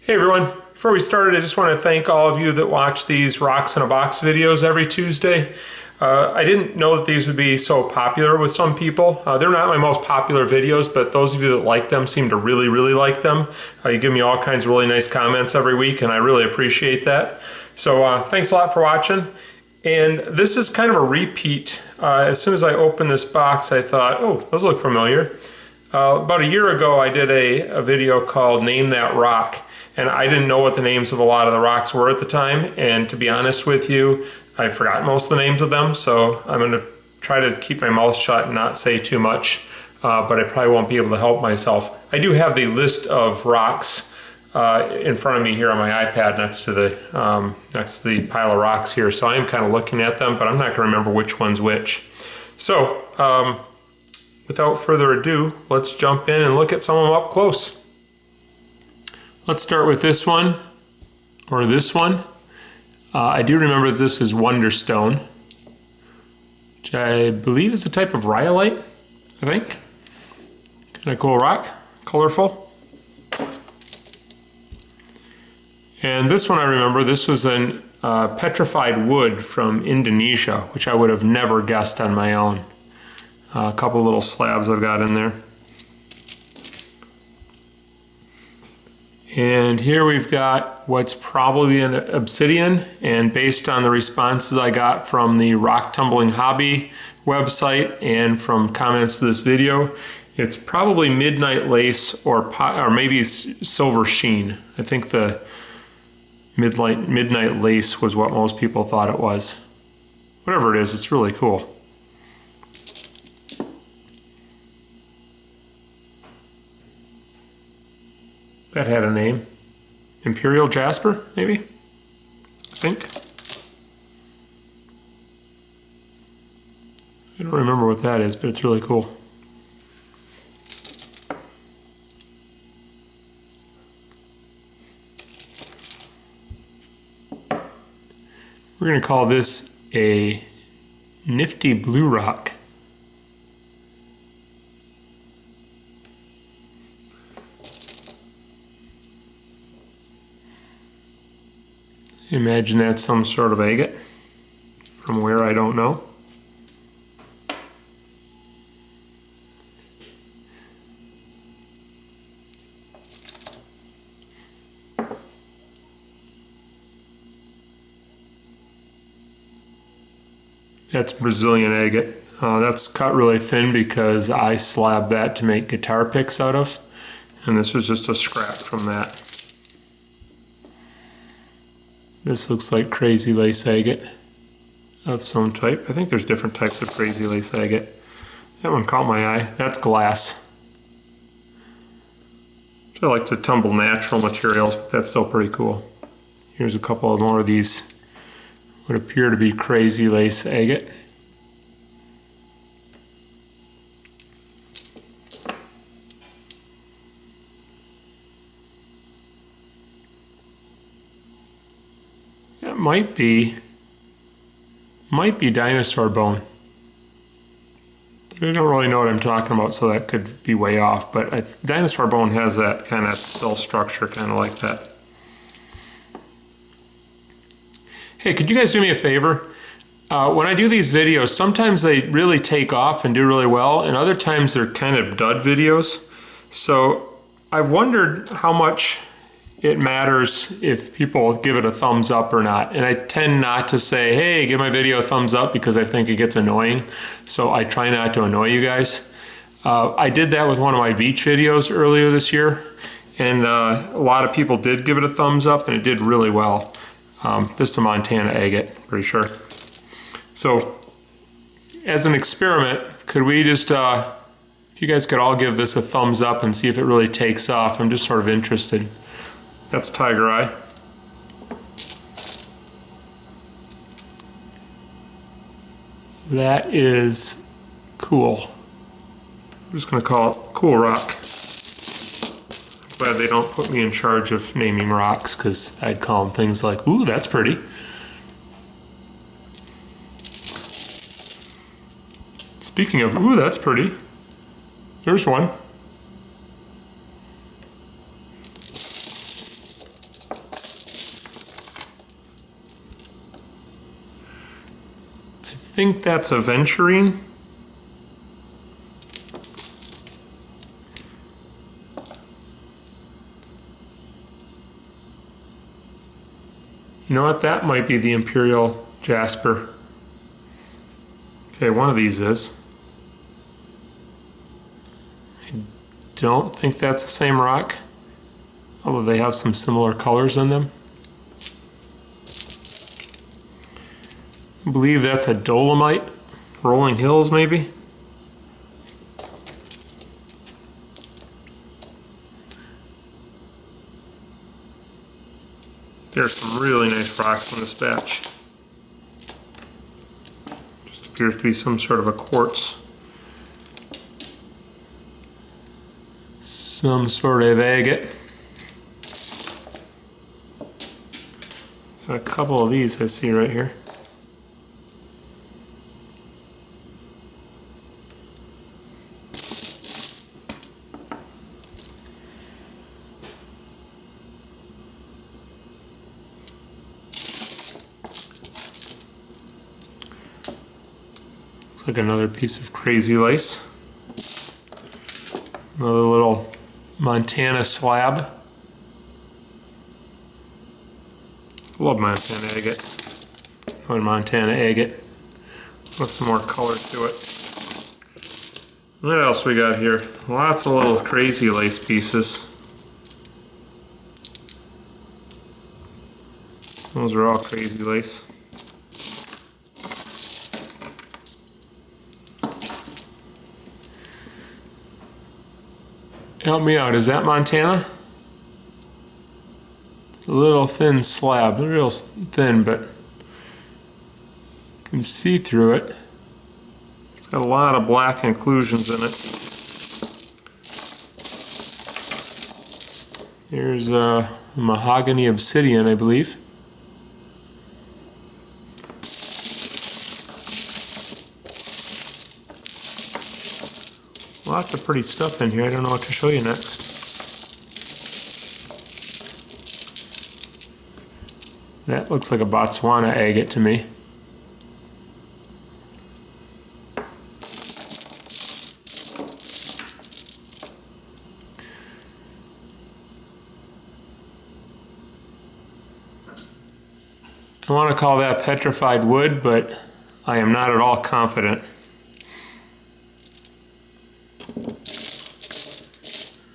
Hey everyone, before we start, I just want to thank all of you that watch these Rocks in a Box videos every Tuesday. I didn't know that these would be so popular with some people. They're not my most popular videos, but those of you that like them seem to really like them. You give me all kinds of really nice comments every week, and I really appreciate that. So thanks a lot for watching. And this is kind of a repeat. As soon as I opened this box, I thought, oh, those look familiar. About a year ago, I did a video called Name That Rock. And I didn't know what the names of a lot of the rocks were at the time. And to be honest with you, I forgot most of the names of them. So I'm going to try to keep my mouth shut and not say too much. But I probably won't be able to help myself. I do have the list of rocks in front of me here on my iPad next to the pile of rocks here. So I am kind of looking at them, but I'm not going to remember which one's which. So without further ado, let's jump in and look at some of them up close. Let's start with this one, or this one. I do remember this is Wonderstone, which I believe is a type of rhyolite, I think. Kind of cool rock, colorful. And this one I remember, this was an Petrified Wood from Indonesia, which I would have never guessed on my own. A couple little slabs I've got in there. And here we've got what's probably an Obsidian, and based on the responses I got from the Rock Tumbling Hobby website and from comments to this video, it's probably Midnight Lace or maybe Silver Sheen. I think the Midnight Lace was what most people thought it was. Whatever it is, it's really cool. That had a name. Imperial Jasper, maybe? I think. I don't remember what that is, but it's really cool. We're going to call this a nifty blue rock. Imagine that's some sort of agate, from where I don't know. That's Brazilian agate. That's cut really thin because I slabbed that to make guitar picks out of, and this was just a scrap from that. This looks like crazy lace agate of some type. I think there's different types of crazy lace agate. That one caught my eye. That's glass. I like to tumble natural materials, but that's still pretty cool. Here's a couple of more of these. What appear to be crazy lace agate. That might be dinosaur bone. I don't really know what I'm talking about, so that could be way off, but dinosaur bone has that kind of cell structure, kind of like that. Hey, could you guys do me a favor? When I do these videos, sometimes they really take off and do really well, and other times they're kind of dud videos. So I've wondered how much it matters if people give it a thumbs up or not. And I tend not to say, hey, give my video a thumbs up, because I think it gets annoying. So I try not to annoy you guys. I did that with one of my beach videos earlier this year, and a lot of people did give it a thumbs up, and it did really well. This is a Montana agate, pretty sure. So as an experiment, could we just, if you guys could all give this a thumbs up and see if it really takes off. I'm just sort of interested. That's tiger eye. That is cool. I'm just going to call it Cool Rock. I'm glad they don't put me in charge of naming rocks, because I'd call them things like, ooh, that's pretty. Speaking of, ooh, that's pretty. There's one. think that's aventurine. You know what? That might be the Imperial Jasper. Okay, one of these is. I don't think that's the same rock, although they have some similar colors in them. I believe that's a Dolomite. Rolling Hills, maybe? There's some really nice rocks in this batch. Just appears to be some sort of a quartz. Some sort of agate. Got a couple of these I see right here. Looks like another piece of crazy lace. Another little Montana slab. Love Montana agate. Or Montana agate. With some more color to it. What else we got here? Lots of little crazy lace pieces. Those are all crazy lace. Help me out, is that Montana? It's a little thin slab, real thin, but you can see through it. It's got a lot of black inclusions in it. Here's a mahogany obsidian, I believe. Lots of pretty stuff in here. I don't know what to show you next. That looks like a Botswana agate to me. I want to call that petrified wood, but I am not at all confident.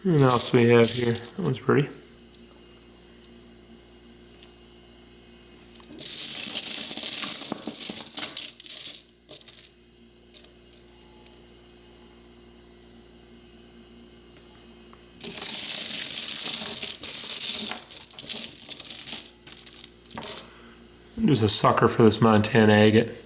What else we have here? That one's pretty. I'm just a sucker for this Montana agate.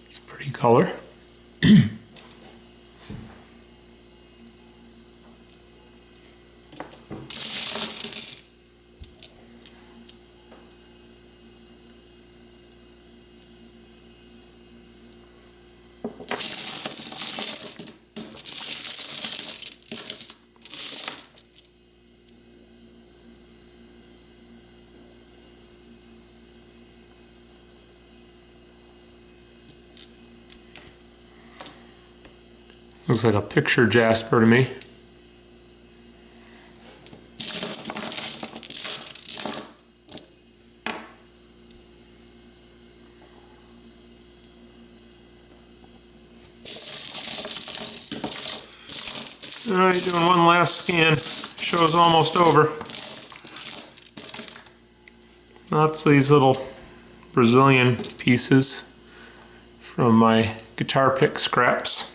It's a pretty color. Looks like a picture jasper to me. Alright, doing one last scan. Show's almost over. That's these little Brazilian pieces from my guitar pick scraps.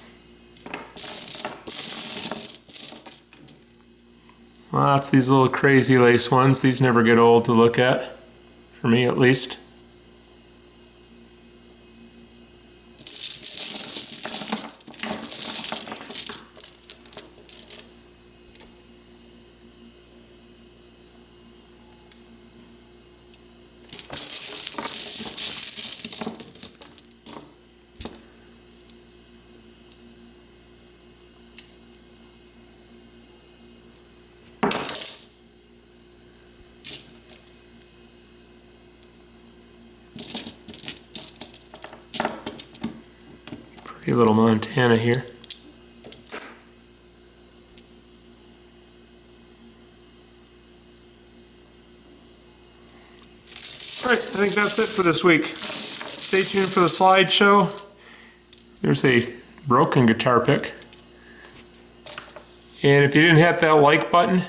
Lots of these little crazy lace ones. These never get old to look at, for me at least. Pretty little Montana here. Alright, I think that's it for this week. Stay tuned for the slideshow. There's a broken guitar pick. And if you didn't hit that like button,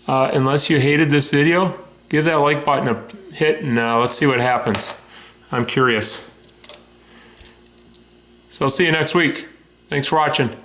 unless you hated this video, give that like button a hit and let's see what happens. I'm curious. So I'll see you next week. Thanks for watching.